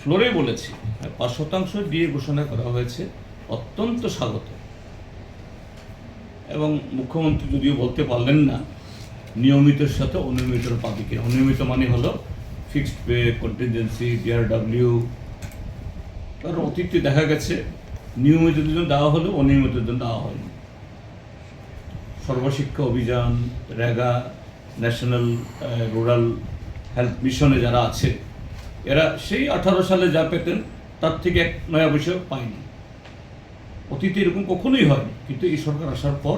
ফ্লোরে বলেছি 5% দিয়ে ঘোষণা করা হয়েছে, অত্যন্ত স্বাগত। এবং মুখ্যমন্ত্রী যদিও বলতে পারলেন না নিয়মিতের সাথে অনিয়মিতের পাবিকে। অনিয়মিত মানে হলো ফিক্সড পে, কন্টিনজেন্সি, ডিআরডব্লিউ। কারণ অতীতে দেখা গেছে নিয়মিত জন্য দেওয়া হলেও অনিয়মিত জন্য দেওয়া হয়নি। সর্বশিক্ষা অভিযান, রেগা, ন্যাশনাল রুরাল হেলথ মিশনে যারা আছে এরা সেই 18 সালে যা পেতেন তার থেকে 1 নয়া পয়সা পায়নি। অতীতে এরকম কখনোই হয়নি, কিন্তু এই সরকার আসার পর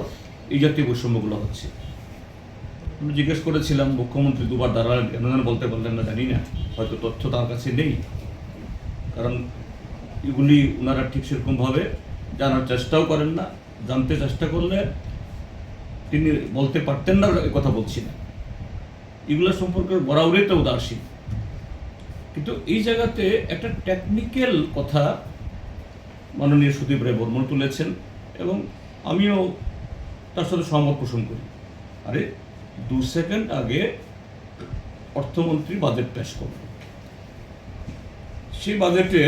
এই জাতীয় বৈষম্যগুলো হচ্ছে। আমি জিজ্ঞেস করেছিলাম, মুখ্যমন্ত্রী দুবার দাঁড়ালেন, কেন যেন বলতে পারলেন না জানি না, হয়তো তথ্য তার কাছে নেই। কারণ এগুলি ওনারা ঠিক সেরকমভাবে জানার চেষ্টাও করেন না, জানতে চেষ্টা করলে তিনি বলতে পারতেন না, এ কথা বলছি না। এগুলো সম্পর্কে বরাবরই তো উদাসীন। কিন্তু এই জায়গাতে একটা টেকনিক্যাল কথা মাননীয় সুদীপ রায় বর্মন তুলেছেন এবং আমিও তার সাথে সহমত পোষণ করি। আরে 2 সেকেন্ড আগে অর্থমন্ত্রী বাজেট পেশ করলেন, সেই বাজেটে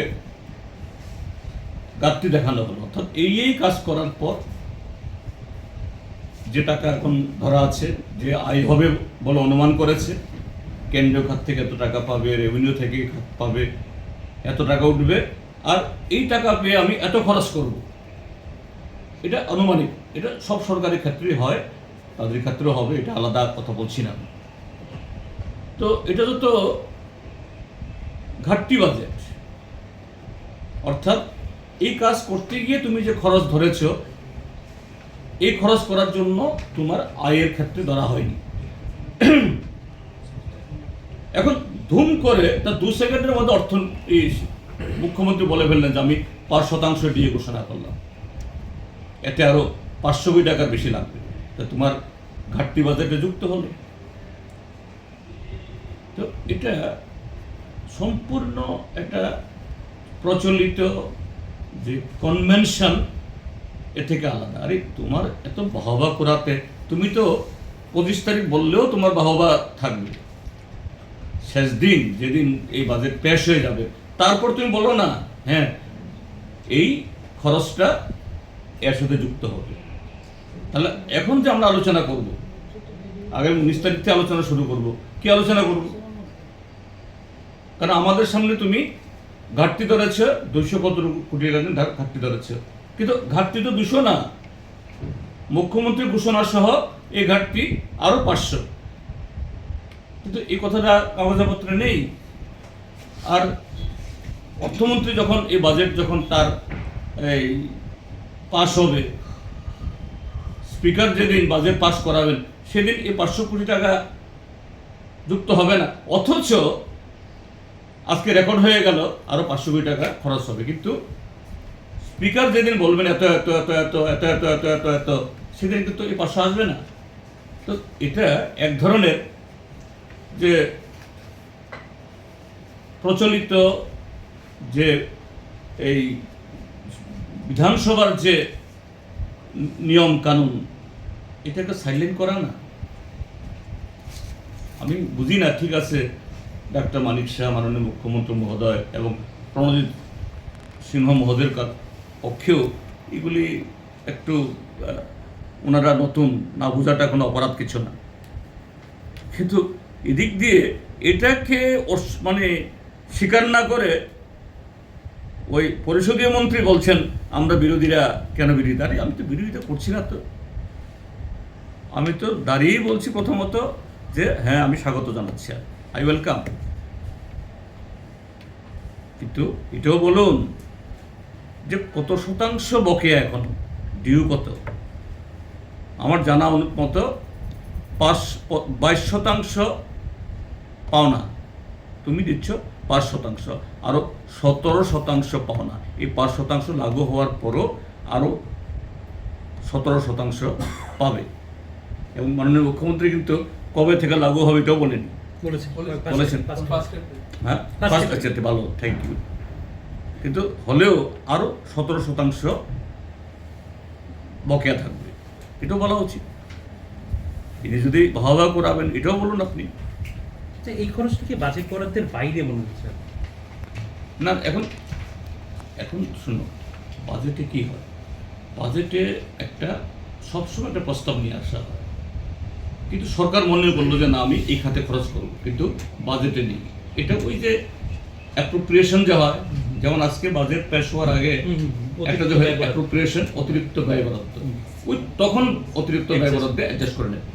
ঘাটতি দেখানো হলো। অর্থাৎ এই কাজ করার পর যে টাকা এখন ধরা আছে, যে আয় হবে বলে অনুমান করেছে, কেন্দ্রীয় খাত থেকে এত টাকা পাবে, রেভিনিউ থেকে খাত পাবে, এত টাকা উঠবে, আর এই টাকা পেয়ে আমি এত খরচ করব, এটা আনুমানিক। এটা সব সরকারি ক্ষেত্রেই হয়, তাদের ক্ষেত্রেও হবে, এটা আলাদা কথা বলছি না। তো এটা তো ঘাটতি বাজেট। অর্থাৎ এই কাজ করতে গিয়ে তুমি যে খরচ ধরেছ, এই খরচ করার জন্য তোমার আয়ের ক্ষেত্রে ধরা হয়নি। এখন ধুম করে তার 2 সেকেন্ডের মধ্যে মুখ্যমন্ত্রী বলে ফেললেন যে আমি 5% দিয়ে ঘোষণা করলাম, এতে আরো 500 কোটি টাকার বেশি লাগবে। তা তোমার ঘাটতি বাজেটে যুক্ত হলো। তো এটা সম্পূর্ণ একটা প্রচলিত যে কনভেনশন, এ থেকে আলাদা। আরে তোমার এত বাহবা করাতে, তুমি তো 25 তারিখ বললেও তোমার বাহবা থাকবে। শেষ দিন যেদিন এই বাজেট পেশ হয়ে যাবে, তারপর তুমি বলো না হ্যাঁ এই খরচটা এর সাথে যুক্ত হবে। তাহলে এখন যে আমরা আলোচনা করব, আগামী 19 তারিখ থেকে আলোচনা শুরু করব, কি আলোচনা করব? কারণ আমাদের সামনে তুমি ঘাটতি ধরেছ 200 কত কোটি টাকা ঘাটতি ধরেছ, কিন্তু ঘাটতি তো 200 না, মুখ্যমন্ত্রী ঘোষণা সহ এই ঘাটতি আরো 500। কিন্তু এই কথাটা কাগজপত্রে নেই। আর অর্থমন্ত্রী যখন এই বাজেট যখন তার এই পাশ হবে, স্পিকার যেদিন বাজেট পাস করাবেন সেদিন এই 500 কোটি টাকা যুক্ত হবে না। অথচ আজকে রেকর্ড হয়ে গেল আরো 500 কোটি টাকা খরচ হবে, কিন্তু স্পিকার যেদিন বলবেন এত এত এত এত এত এত এত এত এত, সেদিন কিন্তু এই 500 আসবে না। তো এটা এক ধরনের যে প্রচলিত যে এই বিধানসভার যে নিয়ম কানুন, এটাকে সাইলেন্ট করা না। আমি বুঝি না, ঠিক আছে ডাক্তার মানিক শাহ, মাননীয় মুখ্যমন্ত্রী মহোদয় এবং প্রণজিৎ সিংহ মহোদয়ের পক্ষেও এগুলি একটু ওনারা নতুন, না বোঝাটা কোনো অপরাধ কিছু না। কিন্তু এদিক দিয়ে এটাকে মানে স্বীকার না করে ওই পরিষদীয় মন্ত্রী বলছেন আমরা বিরোধীরা কেন বিরোধিতা। আরে আমি তো বিরোধিতা করছি না, তো আমি তো দাঁড়িয়েই বলছি প্রথমত যে হ্যাঁ আমি স্বাগত জানাচ্ছি, আই ওয়েলকাম। কিন্তু এটাও বলুন যে কত শতাংশ বকেয়া, এখন ডিউ কত? আমার জানা মতো 22% পাওনা, তুমি দিচ্ছ 5%, আরো 17% পাওনা। এই 5% লাগু হওয়ার পরও আরো 17% পাবে। এবং মাননীয় মুখ্যমন্ত্রী কিন্তু কবে থেকে লাগু হবে এটাও বলেছেন। হ্যাঁ, ভালো, থ্যাংক ইউ। কিন্তু হলেও আরো 17% বকেয়া থাকবে, এটাও বলা উচিত। তিনি যদি ভাবা করাবেন এটাও বলুন আপনি। এই খরচটা কি বাজেট বরাদ্দের বাইরে মনে হচ্ছে? না এখন এখন শুনো, বাজেটে কি হয়, বাজেটে একটা সবসময় একটা প্রস্তাব নিয়ে আসা হয়, কিন্তু সরকার মনে করলো যে না আমি এই খাতে খরচ করবো, কিন্তু বাজেটে নেই। এটা ওই যে অ্যাপ্রোপ্রিয়েশন যে হয়, যেমন আজকে বাজেট পেশ হওয়ার আগে একটা যে হয় অ্যাপ্রোপ্রিয়েশন, অতিরিক্ত ব্যয় বরাদ্দ, ওই তখন অতিরিক্ত ব্যয় বরাদ্দে অ্যাডজাস্ট করে নেবে।